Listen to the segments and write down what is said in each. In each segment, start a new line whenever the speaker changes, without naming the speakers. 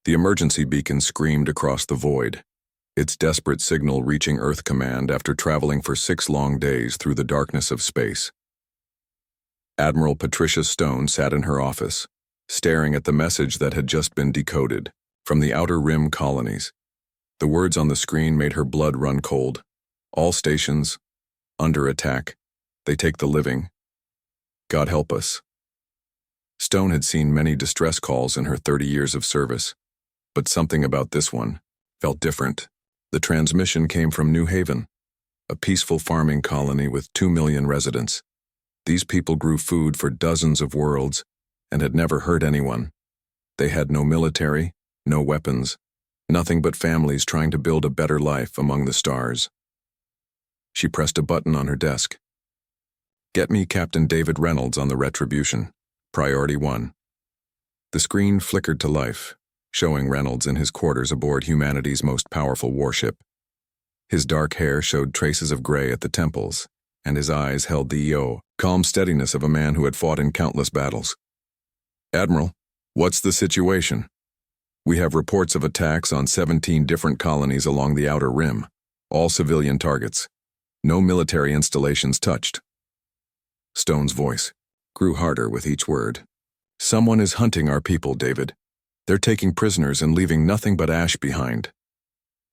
The emergency beacon screamed across the void, its desperate signal reaching Earth Command after traveling for 6 long days through the darkness of space. Admiral Patricia Stone sat in her office, staring at the message that had just been decoded from the Outer Rim colonies. The words on the screen made her blood run cold. All stations, under attack. They take the living. God help us. Stone had seen many distress calls in her 30 years of service, but something about this one felt different. The transmission came from New Haven, a peaceful farming colony with 2 million residents. These people grew food for dozens of worlds and had never hurt anyone. They had no military, no weapons, nothing but families trying to build a better life among the stars. She pressed a button on her desk. Get me Captain David Reynolds on the Retribution, Priority 1. The screen flickered to life, showing Reynolds in his quarters aboard humanity's most powerful warship. His dark hair showed traces of gray at the temples, and his eyes held the calm steadiness of a man who had fought in countless battles. Admiral, what's the situation? We have reports of attacks on 17 different colonies along the Outer Rim, all civilian targets. No military installations touched. Stone's voice grew harder with each word. Someone is hunting our people, David. They're taking prisoners and leaving nothing but ash behind.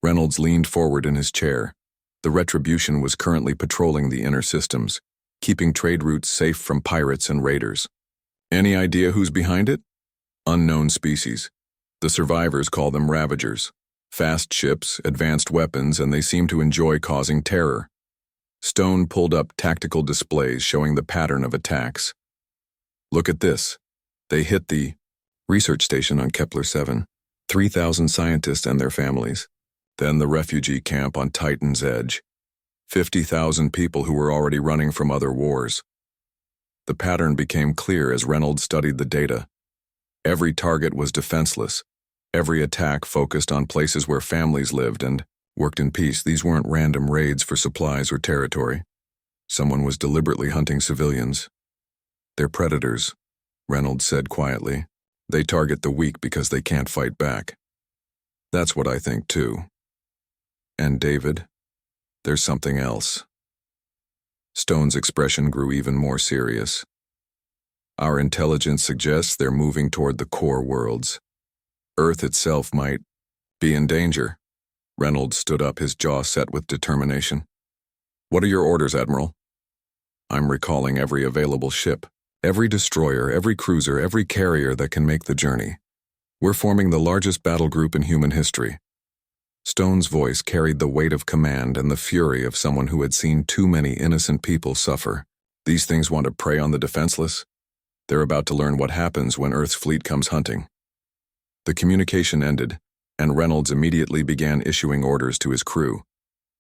Reynolds leaned forward in his chair. The Retribution was currently patrolling the inner systems, keeping trade routes safe from pirates and raiders. Any idea who's behind it? Unknown species. The survivors call them Ravagers. Fast ships, advanced weapons, and they seem to enjoy causing terror. Stone pulled up tactical displays showing the pattern of attacks. Look at this. They hit the research station on Kepler 7, 3,000 scientists and their families. Then the refugee camp on Titan's Edge, 50,000 people who were already running from other wars. The pattern became clear as Reynolds studied the data. Every target was defenseless. Every attack focused on places where families lived and worked in peace. These weren't random raids for supplies or territory. Someone was deliberately hunting civilians. They're predators, Reynolds said quietly. They target the weak because they can't fight back. That's what I think too. And David, there's something else. Stone's expression grew even more serious. Our intelligence suggests they're moving toward the core worlds. Earth itself might be in danger. Reynolds stood up, his jaw set with determination. What are your orders, Admiral? I'm recalling every available ship, every destroyer, every cruiser, every carrier that can make the journey. We're forming the largest battle group in human history. Stone's voice carried the weight of command and the fury of someone who had seen too many innocent people suffer. These things want to prey on the defenseless? They're about to learn what happens when Earth's fleet comes hunting. The communication ended, and Reynolds immediately began issuing orders to his crew.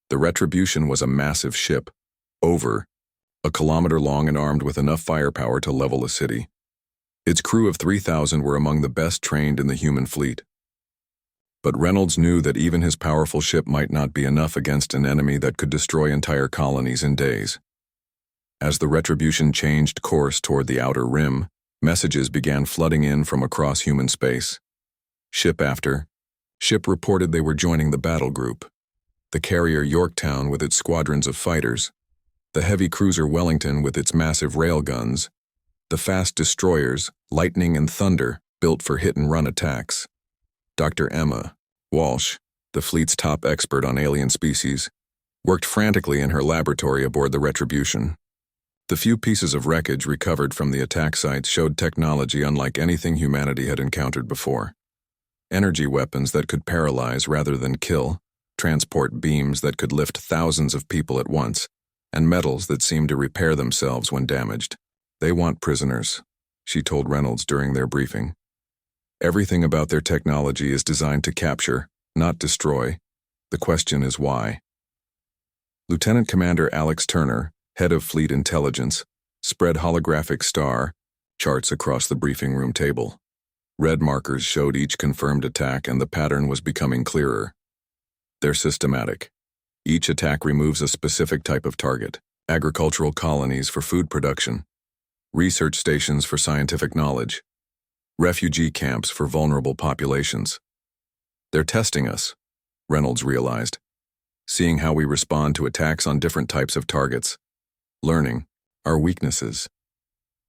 The Retribution was a massive ship, over a kilometer long and armed with enough firepower to level a city. Its crew of 3,000 were among the best trained in the human fleet. But Reynolds knew that even his powerful ship might not be enough against an enemy that could destroy entire colonies in days. As the Retribution changed course toward the Outer Rim, messages began flooding in from across human space. Ship after ship reported they were joining the battle group. The carrier Yorktown with its squadrons of fighters, the heavy cruiser Wellington with its massive railguns, the fast destroyers Lightning and Thunder built for hit-and-run attacks. Dr. Emma Walsh, the fleet's top expert on alien species, worked frantically in her laboratory aboard the Retribution. The few pieces of wreckage recovered from the attack sites showed technology unlike anything humanity had encountered before. Energy weapons that could paralyze rather than kill, transport beams that could lift thousands of people at once, and metals that seemed to repair themselves when damaged. They want prisoners, she told Reynolds during their briefing. Everything about their technology is designed to capture, not destroy. The question is why. Lieutenant Commander Alex Turner, head of Fleet Intelligence, spread holographic star charts across the briefing room table. Red markers showed each confirmed attack, and the pattern was becoming clearer. They're systematic. Each attack removes a specific type of target: agricultural colonies for food production, research stations for scientific knowledge, refugee camps for vulnerable populations. They're testing us, Reynolds realized, seeing how we respond to attacks on different types of targets, learning our weaknesses.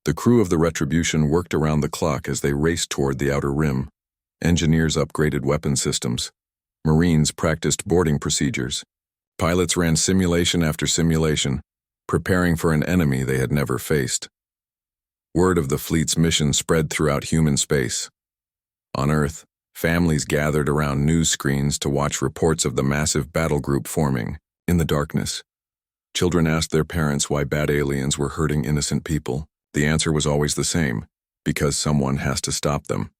The crew of the Retribution worked around the clock as they raced toward the outer rim. Engineers upgraded weapon systems. Marines practiced boarding procedures. Pilots ran simulation after simulation, preparing for an enemy they had never faced. Word of the fleet's mission spread throughout human space. On Earth, families gathered around news screens to watch reports of the massive battle group forming in the darkness. Children asked their parents why bad aliens were hurting innocent people. The answer was always the same: because someone has to stop them.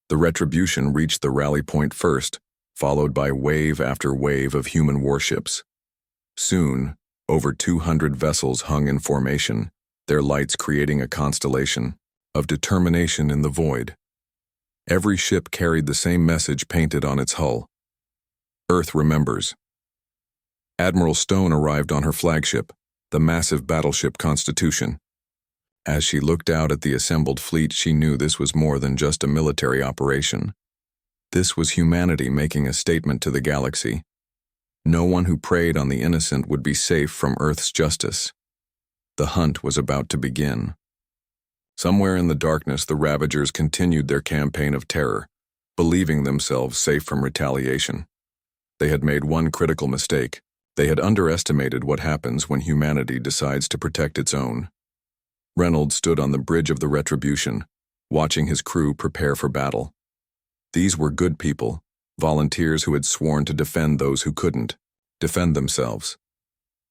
The Retribution reached the rally point first, followed by wave after wave of human warships. Soon, over 200 vessels hung in formation, their lights creating a constellation of determination in the void. Every ship carried the same message painted on its hull: Earth remembers. Admiral Stone arrived on her flagship, the massive battleship Constitution. As she looked out at the assembled fleet, she knew this was more than just a military operation. This was humanity making a statement to the galaxy. No one who preyed on the innocent would be safe from Earth's justice. The hunt was about to begin. Somewhere in the darkness, the Ravagers continued their campaign of terror, believing themselves safe from retaliation. They had made one critical mistake. They had underestimated what happens when humanity decides to protect its own. Reynolds stood on the bridge of the Retribution, watching his crew prepare for battle. These were good people, volunteers who had sworn to defend those who couldn't, defend themselves.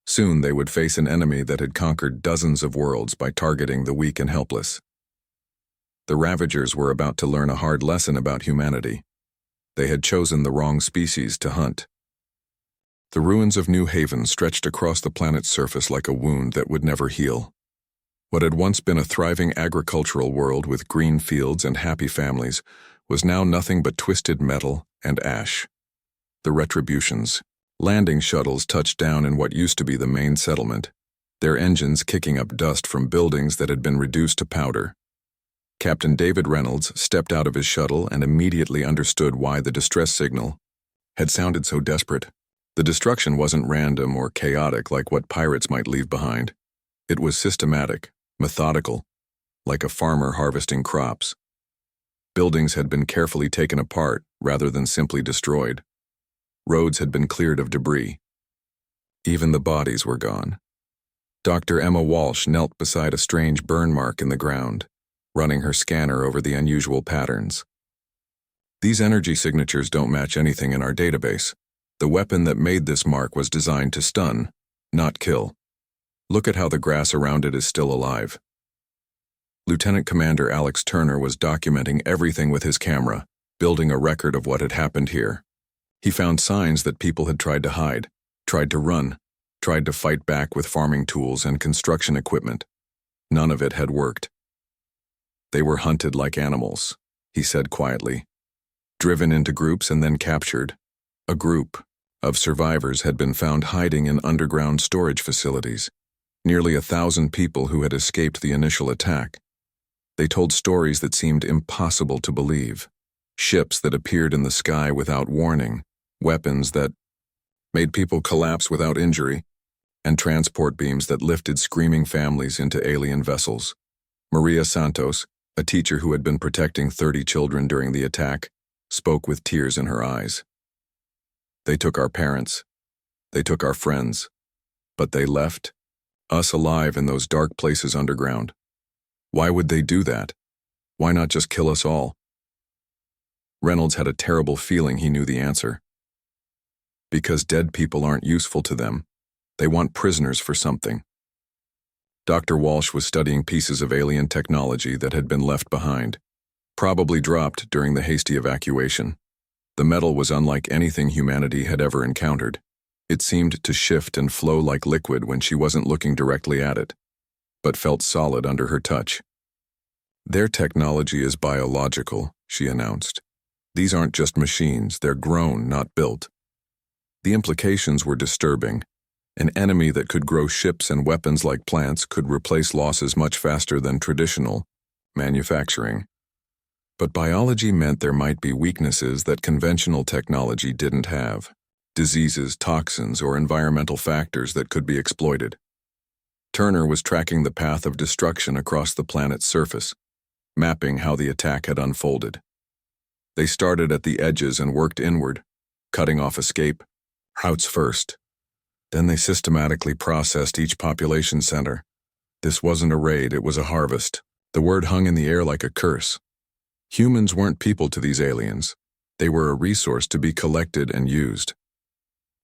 Soon they would face an enemy that had conquered dozens of worlds by targeting the weak and helpless. The Ravagers were about to learn a hard lesson about humanity. They had chosen the wrong species to hunt. The ruins of New Haven stretched across the planet's surface like a wound that would never heal. What had once been a thriving agricultural world with green fields and happy families was now nothing but twisted metal and ash. The Retributions, landing shuttles, touched down in what used to be the main settlement, their engines kicking up dust from buildings that had been reduced to powder. Captain David Reynolds stepped out of his shuttle and immediately understood why the distress signal had sounded so desperate. The destruction wasn't random or chaotic like what pirates might leave behind. It was systematic, methodical, like a farmer harvesting crops. Buildings had been carefully taken apart rather than simply destroyed. Roads had been cleared of debris. Even the bodies were gone. Dr. Emma Walsh knelt beside a strange burn mark in the ground, running her scanner over the unusual patterns. These energy signatures don't match anything in our database. The weapon that made this mark was designed to stun, not kill. Look at how the grass around it is still alive. Lieutenant Commander Alex Turner was documenting everything with his camera, building a record of what had happened here. He found signs that people had tried to hide, tried to run, tried to fight back with farming tools and construction equipment. None of it had worked. They were hunted like animals, he said quietly, driven into groups and then captured. A group of survivors had been found hiding in underground storage facilities. Nearly 1,000 people who had escaped the initial attack. They told stories that seemed impossible to believe. Ships that appeared in the sky without warning, weapons that made people collapse without injury, and transport beams that lifted screaming families into alien vessels. Maria Santos, a teacher who had been protecting 30 children during the attack, spoke with tears in her eyes. They took our parents. They took our friends. But they left us alive in those dark places underground. Why would they do that? Why not just kill us all? Reynolds had a terrible feeling he knew the answer. Because dead people aren't useful to them. They want prisoners for something. Dr. Walsh was studying pieces of alien technology that had been left behind, probably dropped during the hasty evacuation. The metal was unlike anything humanity had ever encountered. It seemed to shift and flow like liquid when she wasn't looking directly at it, but felt solid under her touch. Their technology is biological, she announced. These aren't just machines, they're grown, not built. The implications were disturbing. An enemy that could grow ships and weapons like plants could replace losses much faster than traditional manufacturing. But biology meant there might be weaknesses that conventional technology didn't have. Diseases, toxins, or environmental factors that could be exploited. Turner was tracking the path of destruction across the planet's surface, mapping how the attack had unfolded. They started at the edges and worked inward, cutting off escape routes first. Then they systematically processed each population center. This wasn't a raid, it was a harvest. The word hung in the air like a curse. Humans weren't people to these aliens. They were a resource to be collected and used.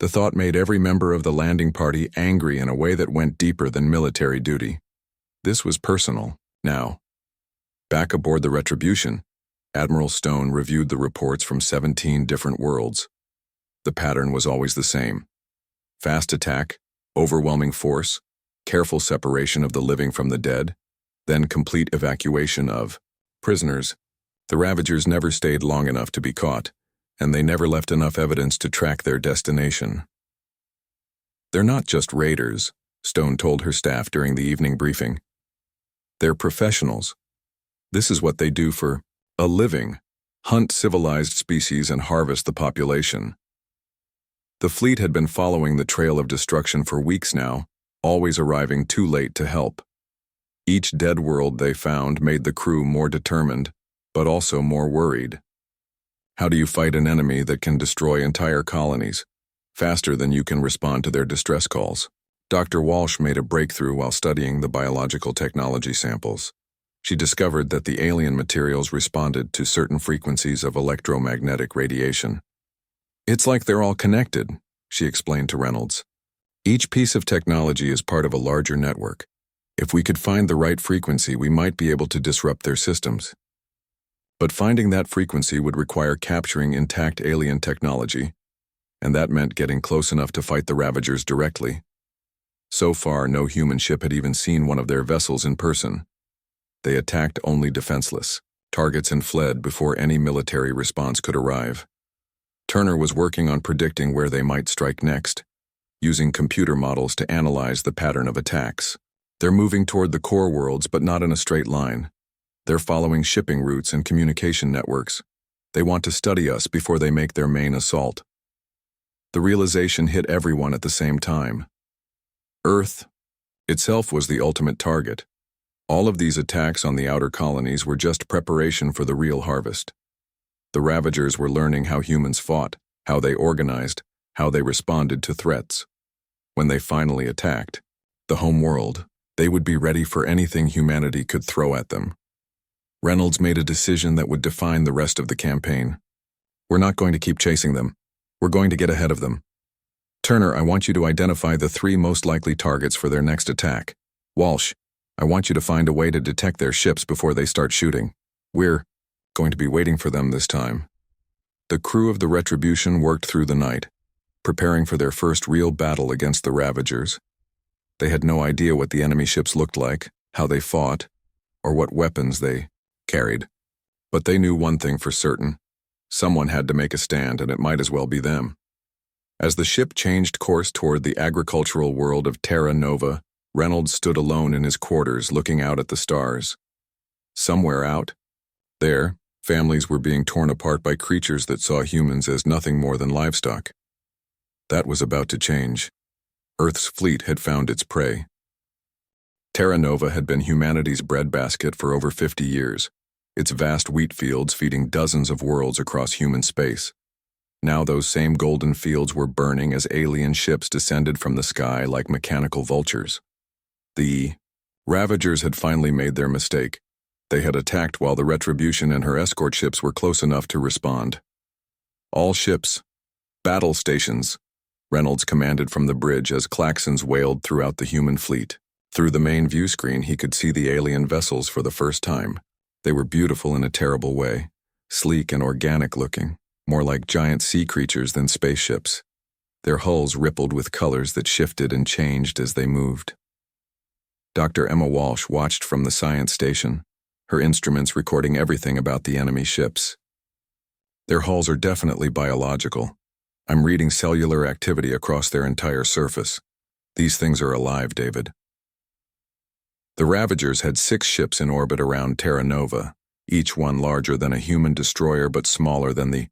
The thought made every member of the landing party angry in a way that went deeper than military duty. This was personal, now. Back aboard the Retribution, Admiral Stone reviewed the reports from 17 different worlds. The pattern was always the same. Fast attack, overwhelming force, careful separation of the living from the dead, then complete evacuation of prisoners. The Ravagers never stayed long enough to be caught, and they never left enough evidence to track their destination. They're not just raiders, Stone told her staff during the evening briefing. They're professionals. This is what they do for a living: hunt civilized species and harvest the population. The fleet had been following the trail of destruction for weeks now, always arriving too late to help. Each dead world they found made the crew more determined, but also more worried. How do you fight an enemy that can destroy entire colonies, faster than you can respond to their distress calls? Dr. Walsh made a breakthrough while studying the biological technology samples. She discovered that the alien materials responded to certain frequencies of electromagnetic radiation. It's like they're all connected, she explained to Reynolds. Each piece of technology is part of a larger network. If we could find the right frequency, we might be able to disrupt their systems. But finding that frequency would require capturing intact alien technology, and that meant getting close enough to fight the Ravagers directly. So far, no human ship had even seen one of their vessels in person. They attacked only defenseless targets and fled before any military response could arrive. Turner was working on predicting where they might strike next, using computer models to analyze the pattern of attacks. They're moving toward the core worlds, but not in a straight line. They're following shipping routes and communication networks. They want to study us before they make their main assault. The realization hit everyone at the same time. Earth itself was the ultimate target. All of these attacks on the outer colonies were just preparation for the real harvest. The Ravagers were learning how humans fought, how they organized, how they responded to threats. When they finally attacked the home world, they would be ready for anything humanity could throw at them. Reynolds made a decision that would define the rest of the campaign. We're not going to keep chasing them. We're going to get ahead of them. Turner, I want you to identify the 3 most likely targets for their next attack. Walsh, I want you to find a way to detect their ships before they start shooting. We're going to be waiting for them this time. The crew of the Retribution worked through the night, preparing for their first real battle against the Ravagers. They had no idea what the enemy ships looked like, how they fought, or what weapons they carried. But they knew one thing for certain. Someone had to make a stand, and it might as well be them. As the ship changed course toward the agricultural world of Terra Nova, Reynolds stood alone in his quarters looking out at the stars. Somewhere out there, families were being torn apart by creatures that saw humans as nothing more than livestock. That was about to change. Earth's fleet had found its prey. Terra Nova had been humanity's breadbasket for over 50 years, its vast wheat fields feeding dozens of worlds across human space. Now those same golden fields were burning as alien ships descended from the sky like mechanical vultures. The Ravagers had finally made their mistake. They had attacked while the Retribution and her escort ships were close enough to respond. All ships, battle stations, Reynolds commanded from the bridge as klaxons wailed throughout the human fleet. Through the main view screen, he could see the alien vessels for the first time. They were beautiful in a terrible way, sleek and organic looking, more like giant sea creatures than spaceships. Their hulls rippled with colors that shifted and changed as they moved. Dr. Emma Walsh watched from the science station, her instruments recording everything about the enemy ships. Their hulls are definitely biological. I'm reading cellular activity across their entire surface. These things are alive, David. The Ravagers had 6 ships in orbit around Terra Nova, each one larger than a human destroyer but smaller than the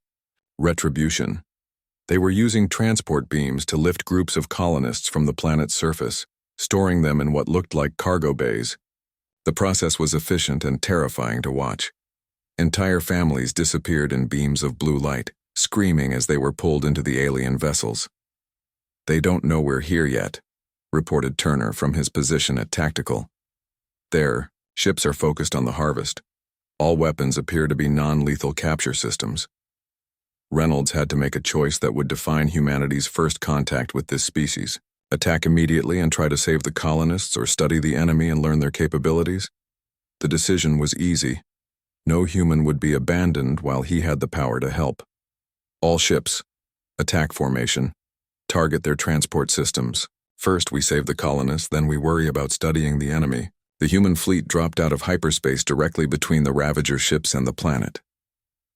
Retribution. They were using transport beams to lift groups of colonists from the planet's surface, storing them in what looked like cargo bays. The process was efficient and terrifying to watch. Entire families disappeared in beams of blue light, screaming as they were pulled into the alien vessels. "They don't know we're here yet," reported Turner from his position at Tactical. "Their ships are focused on the harvest. All weapons appear to be non-lethal capture systems." Reynolds had to make a choice that would define humanity's first contact with this species: attack immediately and try to save the colonists, or study the enemy and learn their capabilities. The decision was easy. No human would be abandoned while he had the power to help. "All ships, attack formation. Target their transport systems. First we save the colonists, then we worry about studying the enemy." The human fleet dropped out of hyperspace directly between the Ravager ships and the planet.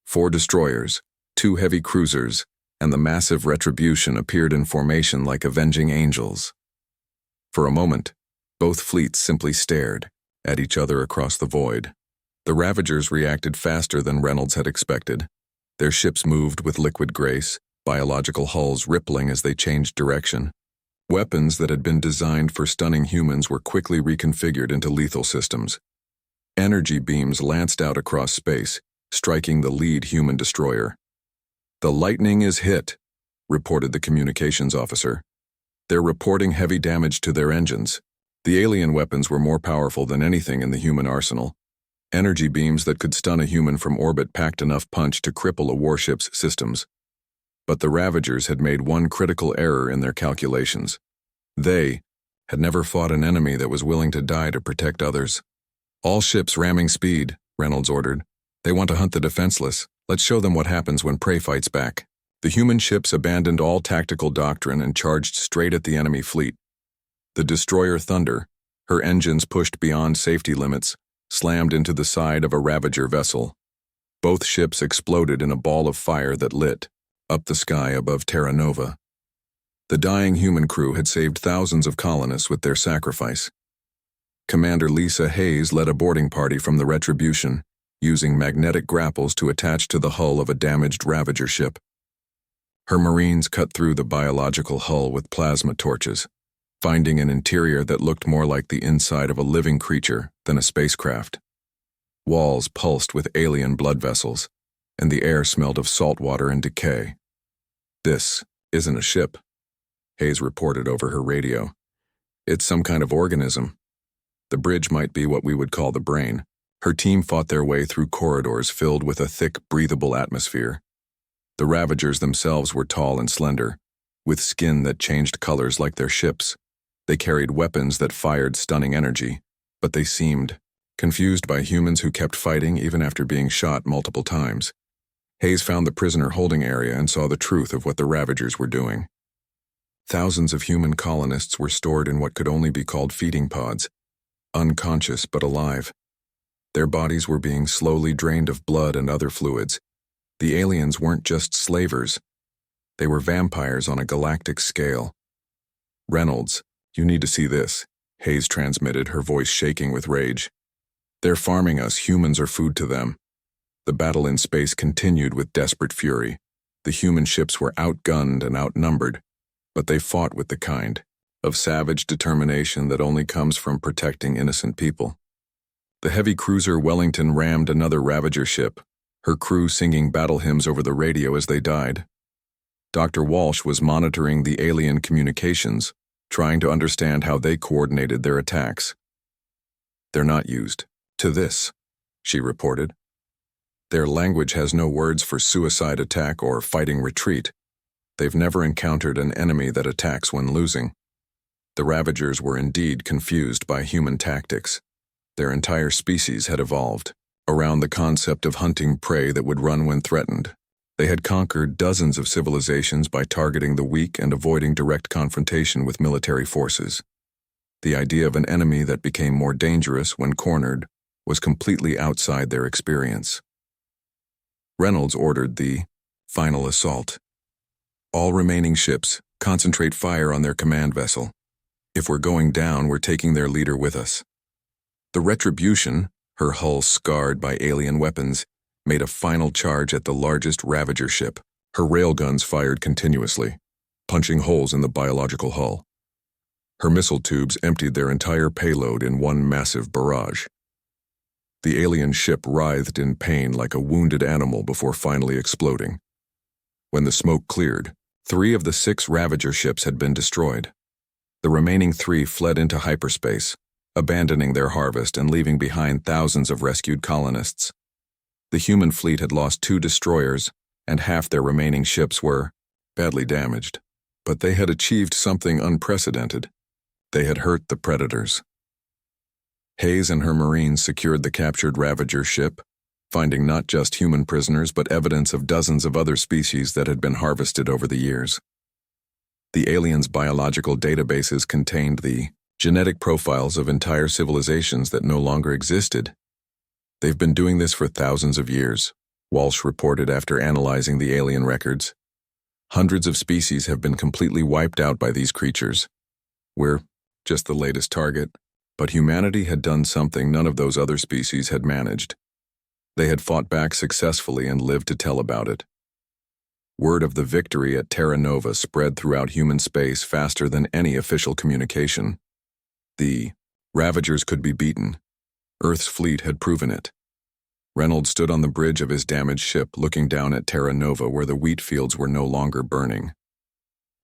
4 destroyers, 2 heavy cruisers, and the massive Retribution appeared in formation like avenging angels. For a moment, both fleets simply stared at each other across the void. The Ravagers reacted faster than Reynolds had expected. Their ships moved with liquid grace, biological hulls rippling as they changed direction. Weapons that had been designed for stunning humans were quickly reconfigured into lethal systems. Energy beams lanced out across space, striking the lead human destroyer. "The lightning is hit," reported the communications officer. "They're reporting heavy damage to their engines." The alien weapons were more powerful than anything in the human arsenal. Energy beams that could stun a human from orbit packed enough punch to cripple a warship's systems. But the Ravagers had made one critical error in their calculations. They had never fought an enemy that was willing to die to protect others. "All ships ramming speed," Reynolds ordered. "They want to hunt the defenseless. Let's show them what happens when prey fights back." The human ships abandoned all tactical doctrine and charged straight at the enemy fleet. The destroyer Thunder, her engines pushed beyond safety limits, slammed into the side of a Ravager vessel. Both ships exploded in a ball of fire that lit up the sky above Terra Nova. The dying human crew had saved thousands of colonists with their sacrifice. Commander Lisa Hayes led a boarding party from the Retribution, using magnetic grapples to attach to the hull of a damaged Ravager ship. Her Marines cut through the biological hull with plasma torches, finding an interior that looked more like the inside of a living creature than a spacecraft. Walls pulsed with alien blood vessels, and the air smelled of salt water and decay. "This isn't a ship," Hayes reported over her radio. "It's some kind of organism. The bridge might be what we would call the brain." Her team fought their way through corridors filled with a thick, breathable atmosphere. The Ravagers themselves were tall and slender, with skin that changed colors like their ships. They carried weapons that fired stunning energy, but they seemed confused by humans who kept fighting even after being shot multiple times. Hayes found the prisoner holding area and saw the truth of what the Ravagers were doing. Thousands of human colonists were stored in what could only be called feeding pods, unconscious but alive. Their bodies were being slowly drained of blood and other fluids. The aliens weren't just slavers. They were vampires on a galactic scale. "Reynolds, you need to see this," Hayes transmitted, her voice shaking with rage. "They're farming us. Humans are food to them." The battle in space continued with desperate fury. The human ships were outgunned and outnumbered, but they fought with the kind of savage determination that only comes from protecting innocent people. The heavy cruiser Wellington rammed another Ravager ship, her crew singing battle hymns over the radio as they died. Dr. Walsh was monitoring the alien communications, trying to understand how they coordinated their attacks. "They're not used to this," she reported. "Their language has no words for suicide attack or fighting retreat. They've never encountered an enemy that attacks when losing." The Ravagers were indeed confused by human tactics. Their entire species had evolved around the concept of hunting prey that would run when threatened. They had conquered dozens of civilizations by targeting the weak and avoiding direct confrontation with military forces. The idea of an enemy that became more dangerous when cornered was completely outside their experience. Reynolds ordered the final assault. "All remaining ships, concentrate fire on their command vessel. If we're going down, we're taking their leader with us." The Retribution, her hull scarred by alien weapons, made a final charge at the largest Ravager ship. Her railguns fired continuously, punching holes in the biological hull. Her missile tubes emptied their entire payload in one massive barrage. The alien ship writhed in pain like a wounded animal before finally exploding. When the smoke cleared, 3 of the 6 Ravager ships had been destroyed. The remaining 3 fled into hyperspace, abandoning their harvest and leaving behind thousands of rescued colonists. The human fleet had lost 2 destroyers, and half their remaining ships were badly damaged. But they had achieved something unprecedented. They had hurt the predators. Hayes and her Marines secured the captured Ravager ship, finding not just human prisoners but evidence of dozens of other species that had been harvested over the years. The aliens' biological databases contained the genetic profiles of entire civilizations that no longer existed. They've been doing this for thousands of years, Walsh reported after analyzing the alien records. Hundreds of species have been completely wiped out by these creatures. We're just the latest target, but humanity had done something none of those other species had managed. They had fought back successfully and lived to tell about it. Word of the victory at Terra Nova spread throughout human space faster than any official communication. The Ravagers could be beaten. Earth's fleet had proven it. Reynolds stood on the bridge of his damaged ship looking down at Terra Nova where the wheat fields were no longer burning.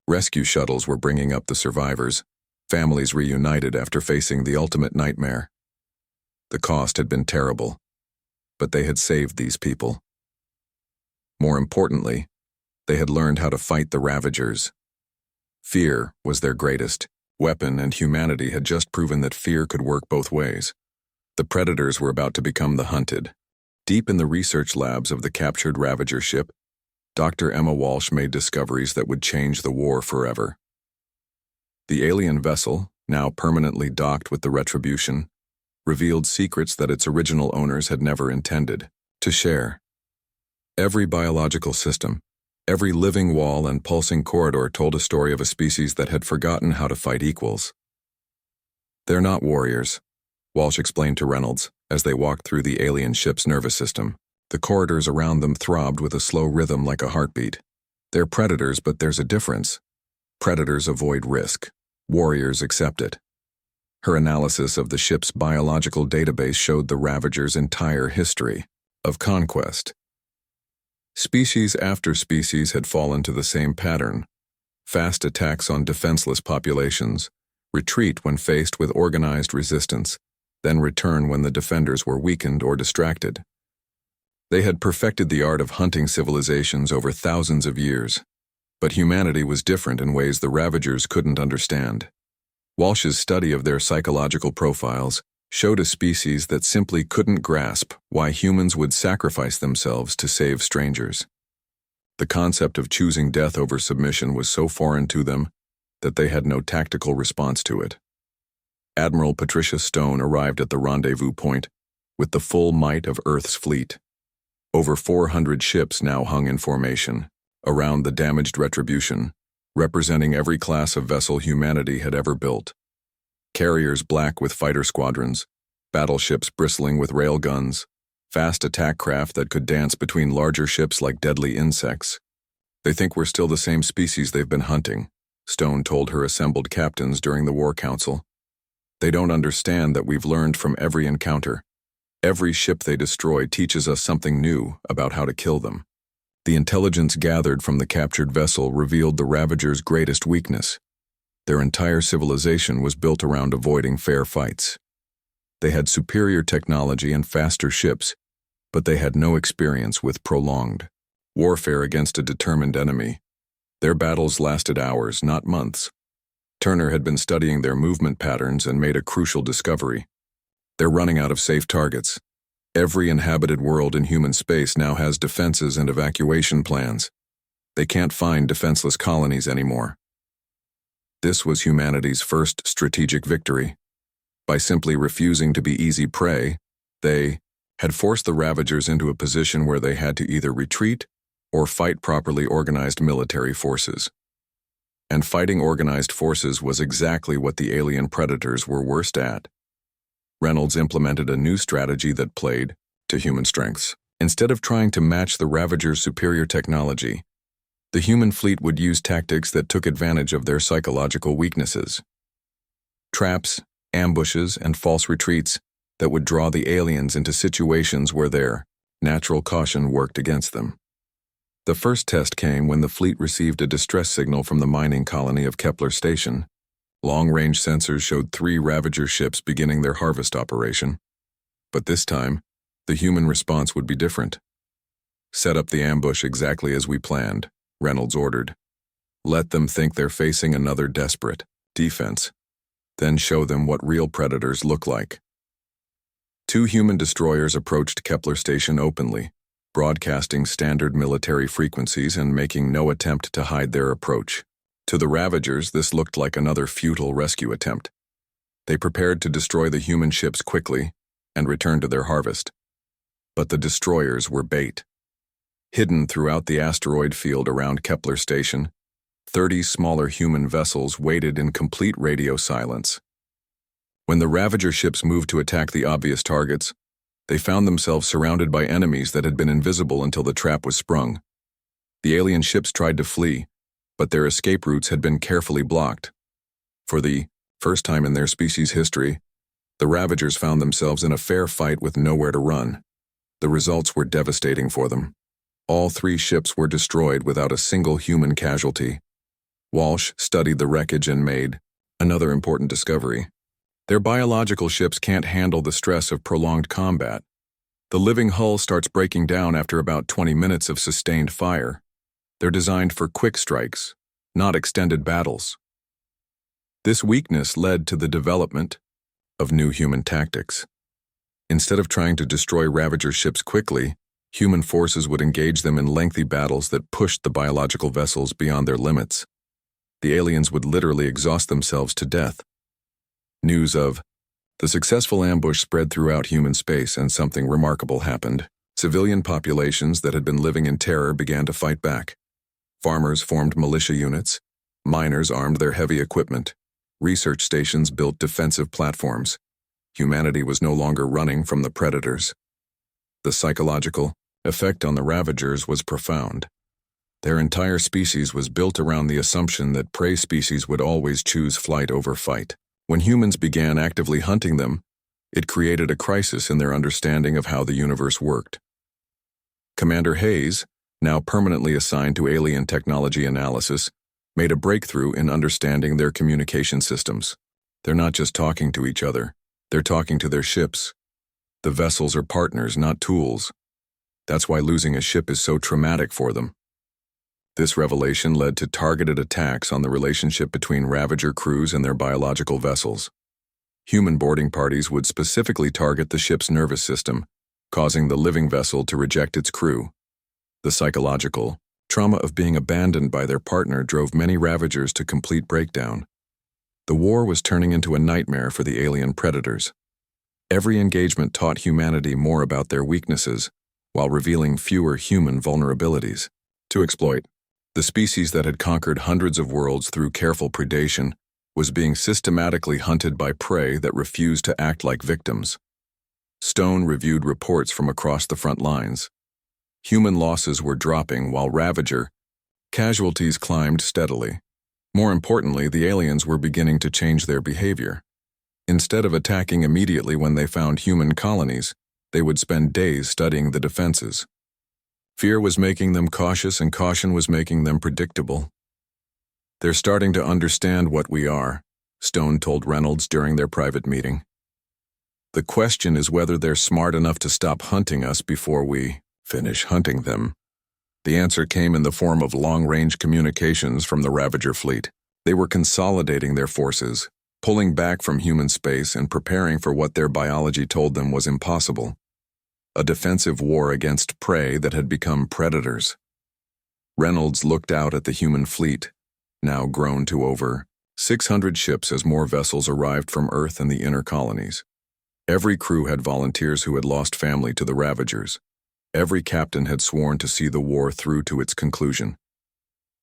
Rescue shuttles were bringing up the survivors, families reunited after facing the ultimate nightmare. The cost had been terrible, but they had saved these people. More importantly, they had learned how to fight the Ravagers. Fear was their greatest weapon, and humanity had just proven that fear could work both ways. The predators were about to become the hunted. Deep in the research labs of the captured Ravager ship, Dr. Emma Walsh made discoveries that would change the war forever. The alien vessel, now permanently docked with the Retribution, revealed secrets that its original owners had never intended to share. Every biological system, every living wall and pulsing corridor told a story of a species that had forgotten how to fight equals. "They're not warriors," Walsh explained to Reynolds as they walked through the alien ship's nervous system. The corridors around them throbbed with a slow rhythm like a heartbeat. "They're predators, but there's a difference. Predators avoid risk. Warriors accept it." Her analysis of the ship's biological database showed the Ravagers' entire history of conquest. Species after species had fallen to the same pattern: fast attacks on defenseless populations, retreat when faced with organized resistance, then return when the defenders were weakened or distracted. They had perfected the art of hunting civilizations over thousands of years, but humanity was different in ways the Ravagers couldn't understand. Walsh's study of their psychological profiles showed a species that simply couldn't grasp why humans would sacrifice themselves to save strangers. The concept of choosing death over submission was so foreign to them that they had no tactical response to it. Admiral Patricia Stone arrived at the rendezvous point with the full might of Earth's fleet. Over 400 ships now hung in formation around the damaged Retribution, representing every class of vessel humanity had ever built. Carriers black with fighter squadrons, battleships bristling with railguns, fast attack craft that could dance between larger ships like deadly insects. "They think we're still the same species they've been hunting," Stone told her assembled captains during the War Council. "They don't understand that we've learned from every encounter. Every ship they destroy teaches us something new about how to kill them." The intelligence gathered from the captured vessel revealed the Ravagers' greatest weakness. Their entire civilization was built around avoiding fair fights. They had superior technology and faster ships, but they had no experience with prolonged warfare against a determined enemy. Their battles lasted hours, not months. Turner had been studying their movement patterns and made a crucial discovery. They're running out of safe targets. Every inhabited world in human space now has defenses and evacuation plans. They can't find defenseless colonies anymore. This was humanity's first strategic victory. By simply refusing to be easy prey, they had forced the Ravagers into a position where they had to either retreat or fight properly organized military forces. And fighting organized forces was exactly what the alien predators were worst at. Reynolds implemented a new strategy that played to human strengths. Instead of trying to match the Ravagers' superior technology, the human fleet would use tactics that took advantage of their psychological weaknesses. Traps, ambushes, and false retreats that would draw the aliens into situations where their natural caution worked against them. The first test came when the fleet received a distress signal from the mining colony of Kepler Station. Long-range sensors showed 3 Ravager ships beginning their harvest operation. But this time, the human response would be different. "Set up the ambush exactly as we planned," Reynolds ordered. "Let them think they're facing another desperate defense. Then show them what real predators look like." 2 human destroyers approached Kepler Station openly, broadcasting standard military frequencies and making no attempt to hide their approach. To the Ravagers, this looked like another futile rescue attempt. They prepared to destroy the human ships quickly and return to their harvest. But the destroyers were bait. Hidden throughout the asteroid field around Kepler Station, 30 smaller human vessels waited in complete radio silence. When the Ravager ships moved to attack the obvious targets, they found themselves surrounded by enemies that had been invisible until the trap was sprung. The alien ships tried to flee, but their escape routes had been carefully blocked. For the first time in their species' history, the Ravagers found themselves in a fair fight with nowhere to run. The results were devastating for them. All 3 ships were destroyed without a single human casualty. Walsh studied the wreckage and made another important discovery. Their biological ships can't handle the stress of prolonged combat. The living hull starts breaking down after about 20 minutes of sustained fire. They're designed for quick strikes, not extended battles. This weakness led to the development of new human tactics. Instead of trying to destroy Ravager ships quickly, human forces would engage them in lengthy battles that pushed the biological vessels beyond their limits. The aliens would literally exhaust themselves to death. News of the successful ambush spread throughout human space, and something remarkable happened. Civilian populations that had been living in terror began to fight back. Farmers formed militia units, miners armed their heavy equipment, research stations built defensive platforms. Humanity was no longer running from the predators. The psychological effect on the Ravagers was profound. Their entire species was built around the assumption that prey species would always choose flight over fight. When humans began actively hunting them, it created a crisis in their understanding of how the universe worked. Commander Hayes, now permanently assigned to alien technology analysis, made a breakthrough in understanding their communication systems. They're not just talking to each other, they're talking to their ships. The vessels are partners, not tools. That's why losing a ship is so traumatic for them. This revelation led to targeted attacks on the relationship between Ravager crews and their biological vessels. Human boarding parties would specifically target the ship's nervous system, causing the living vessel to reject its crew. The psychological trauma of being abandoned by their partner drove many Ravagers to complete breakdown. The war was turning into a nightmare for the alien predators. Every engagement taught humanity more about their weaknesses, while revealing fewer human vulnerabilities. To exploit, the species that had conquered hundreds of worlds through careful predation was being systematically hunted by prey that refused to act like victims. Stone reviewed reports from across the front lines. Human losses were dropping while Ravager casualties climbed steadily. More importantly, the aliens were beginning to change their behavior. Instead of attacking immediately when they found human colonies, they would spend days studying the defenses. Fear was making them cautious, and caution was making them predictable. "They're starting to understand what we are," Stone told Reynolds during their private meeting. "The question is whether they're smart enough to stop hunting us before we finish hunting them." The answer came in the form of long-range communications from the Ravager fleet. They were consolidating their forces, pulling back from human space and preparing for what their biology told them was impossible: a defensive war against prey that had become predators. Reynolds looked out at the human fleet, now grown to over 600 ships as more vessels arrived from Earth and the inner colonies. Every crew had volunteers who had lost family to the Ravagers. Every captain had sworn to see the war through to its conclusion.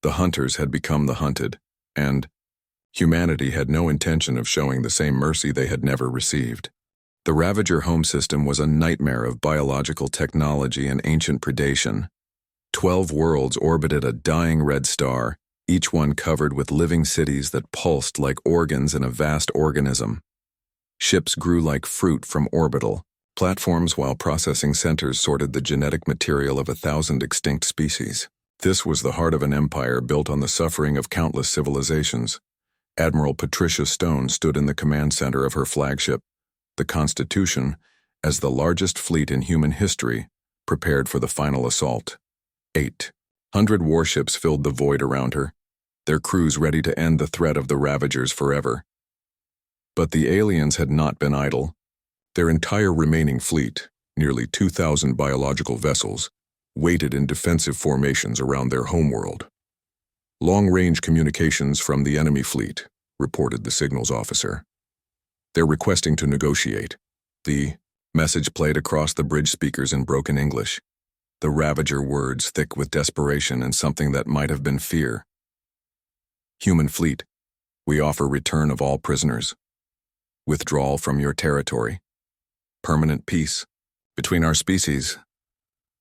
The hunters had become the hunted, and humanity had no intention of showing the same mercy they had never received. The Ravager home system was a nightmare of biological technology and ancient predation. 12 worlds orbited a dying red star, each one covered with living cities that pulsed like organs in a vast organism. Ships grew like fruit from orbital platforms while processing centers sorted the genetic material of 1,000 extinct species. This was the heart of an empire built on the suffering of countless civilizations. Admiral Patricia Stone stood in the command center of her flagship, the Constitution, as the largest fleet in human history, prepared for the final assault. 800 warships filled the void around her, their crews ready to end the threat of the Ravagers forever. But the aliens had not been idle. Their entire remaining fleet, nearly 2,000 biological vessels, waited in defensive formations around their homeworld. Long-range communications from the enemy fleet, reported the signals officer. They're requesting to negotiate. The message played across the bridge speakers in broken English, the Ravager words thick with desperation and something that might have been fear. Human fleet, we offer return of all prisoners. Withdrawal from your territory. Permanent peace between our species.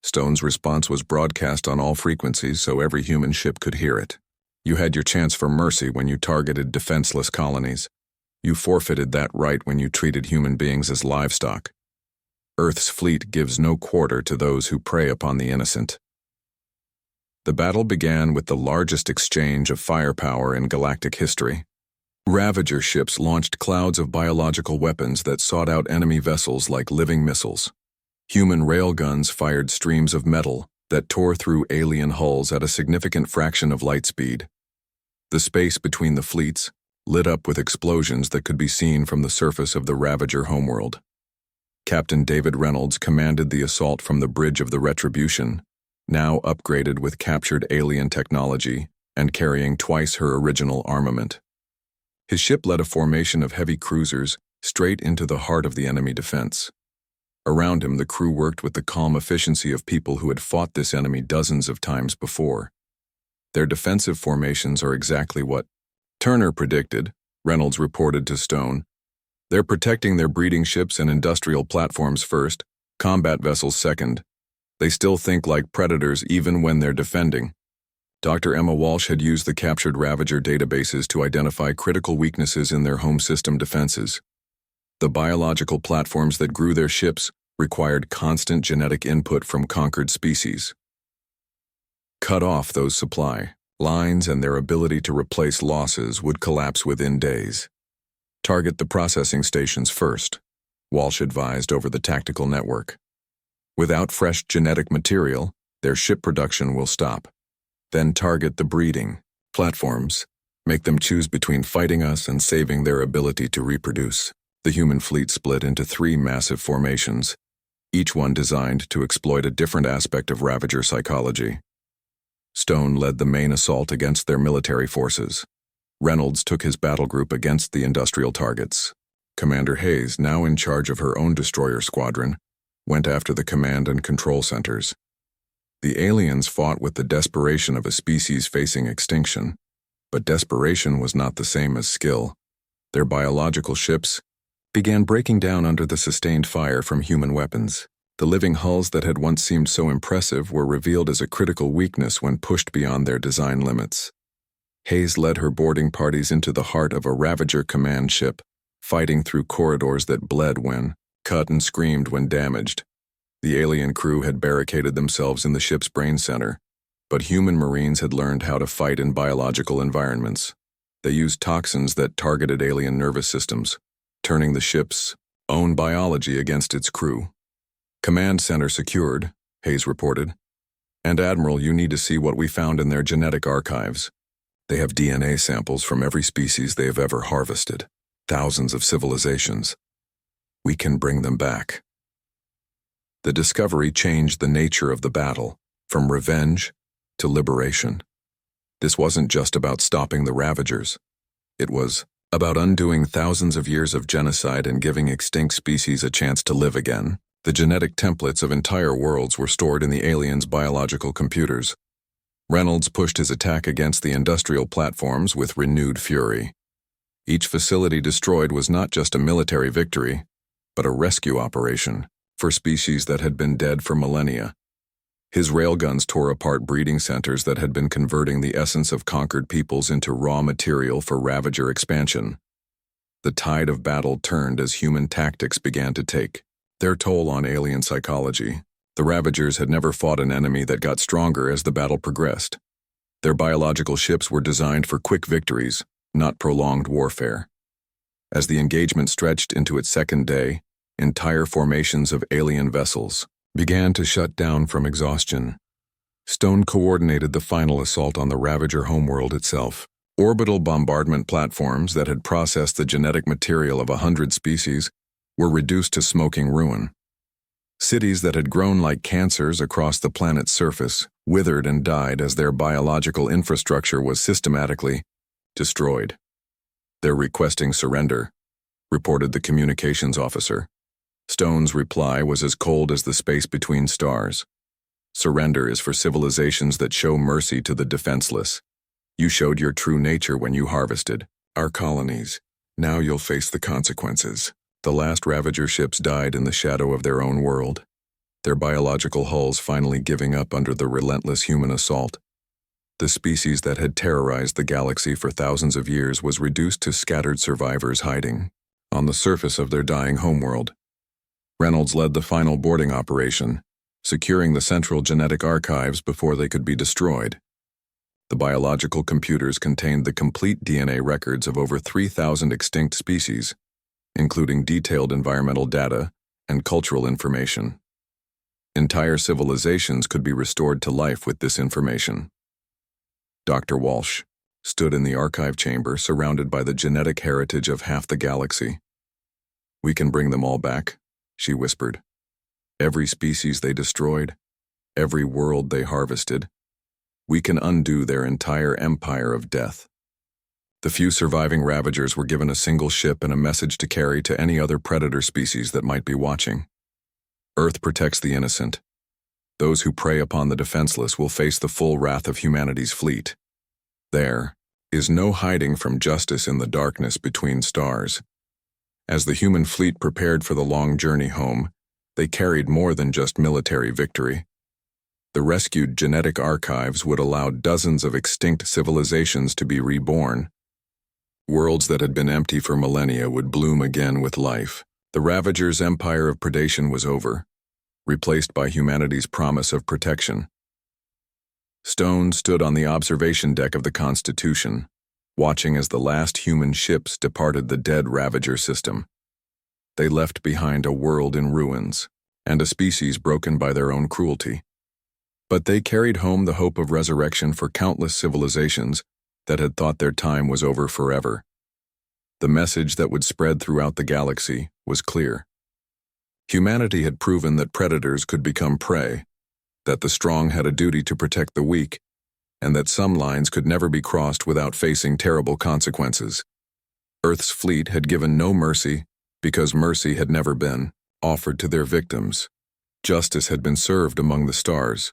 Stone's response was broadcast on all frequencies so every human ship could hear it. You had your chance for mercy when you targeted defenseless colonies. You forfeited that right when you treated human beings as livestock. Earth's fleet gives no quarter to those who prey upon the innocent. The battle began with the largest exchange of firepower in galactic history. Ravager ships launched clouds of biological weapons that sought out enemy vessels like living missiles. Human railguns fired streams of metal that tore through alien hulls at a significant fraction of light speed. The space between the fleets lit up with explosions that could be seen from the surface of the Ravager homeworld. Captain David Reynolds commanded the assault from the bridge of the Retribution, now upgraded with captured alien technology and carrying twice her original armament. His ship led a formation of heavy cruisers straight into the heart of the enemy defense. Around him, the crew worked with the calm efficiency of people who had fought this enemy dozens of times before. Their defensive formations are exactly what Turner predicted, Reynolds reported to Stone. They're protecting their breeding ships and industrial platforms first, combat vessels second. They still think like predators even when they're defending. Dr. Emma Walsh had used the captured Ravager databases to identify critical weaknesses in their home system defenses. The biological platforms that grew their ships required constant genetic input from conquered species. Cut off those supply lines and their ability to replace losses would collapse within days. Target the processing stations first, Walsh advised over the tactical network. Without fresh genetic material, their ship production will stop. Then target the breeding platforms. Make them choose between fighting us and saving their ability to reproduce. The human fleet split into 3 massive formations, each one designed to exploit a different aspect of Ravager psychology. Stone led the main assault against their military forces. Reynolds took his battle group against the industrial targets. Commander Hayes, now in charge of her own destroyer squadron, went after the command and control centers. The aliens fought with the desperation of a species facing extinction, but desperation was not the same as skill. Their biological ships began breaking down under the sustained fire from human weapons. The living hulls that had once seemed so impressive were revealed as a critical weakness when pushed beyond their design limits. Hayes led her boarding parties into the heart of a Ravager command ship, fighting through corridors that bled when cut and screamed when damaged. The alien crew had barricaded themselves in the ship's brain center, but human Marines had learned how to fight in biological environments. They used toxins that targeted alien nervous systems, turning the ship's own biology against its crew. Command center secured, Hayes reported. And Admiral, you need to see what we found in their genetic archives. They have DNA samples from every species they have ever harvested, thousands of civilizations. We can bring them back. The discovery changed the nature of the battle, from revenge to liberation. This wasn't just about stopping the Ravagers. It was about undoing thousands of years of genocide and giving extinct species a chance to live again. The genetic templates of entire worlds were stored in the aliens' biological computers. Reynolds pushed his attack against the industrial platforms with renewed fury. Each facility destroyed was not just a military victory, but a rescue operation for species that had been dead for millennia. His railguns tore apart breeding centers that had been converting the essence of conquered peoples into raw material for Ravager expansion. The tide of battle turned as human tactics began to take their toll on alien psychology. The Ravagers had never fought an enemy that got stronger as the battle progressed. Their biological ships were designed for quick victories, not prolonged warfare. As the engagement stretched into its second day, entire formations of alien vessels began to shut down from exhaustion. Stone coordinated the final assault on the Ravager homeworld itself. Orbital bombardment platforms that had processed the genetic material of 100 species were reduced to smoking ruin. Cities that had grown like cancers across the planet's surface withered and died as their biological infrastructure was systematically destroyed. "They're requesting surrender," reported the communications officer. Stone's reply was as cold as the space between stars. "Surrender is for civilizations that show mercy to the defenseless. You showed your true nature when you harvested our colonies. Now you'll face the consequences." The last Ravager ships died in the shadow of their own world, their biological hulls finally giving up under the relentless human assault. The species that had terrorized the galaxy for thousands of years was reduced to scattered survivors hiding on the surface of their dying homeworld. Reynolds led the final boarding operation, securing the central genetic archives before they could be destroyed. The biological computers contained the complete DNA records of over 3,000 extinct species, including detailed environmental data and cultural information. Entire civilizations could be restored to life with this information. Dr. Walsh stood in the archive chamber surrounded by the genetic heritage of half the galaxy. "We can bring them all back," she whispered. "Every species they destroyed, every world they harvested. We can undo their entire empire of death." The few surviving Ravagers were given a single ship and a message to carry to any other predator species that might be watching. "Earth protects the innocent. Those who prey upon the defenseless will face the full wrath of humanity's fleet. There is no hiding from justice in the darkness between stars." As the human fleet prepared for the long journey home, they carried more than just military victory. The rescued genetic archives would allow dozens of extinct civilizations to be reborn. Worlds that had been empty for millennia would bloom again with life. The Ravagers' empire of predation was over, replaced by humanity's promise of protection. Stone stood on the observation deck of the Constitution, watching as the last human ships departed the dead Ravager system. They left behind a world in ruins, and a species broken by their own cruelty. But they carried home the hope of resurrection for countless civilizations that had thought their time was over forever. The message that would spread throughout the galaxy was clear. Humanity had proven that predators could become prey, that the strong had a duty to protect the weak, and that some lines could never be crossed without facing terrible consequences. Earth's fleet had given no mercy because mercy had never been offered to their victims. Justice had been served among the stars.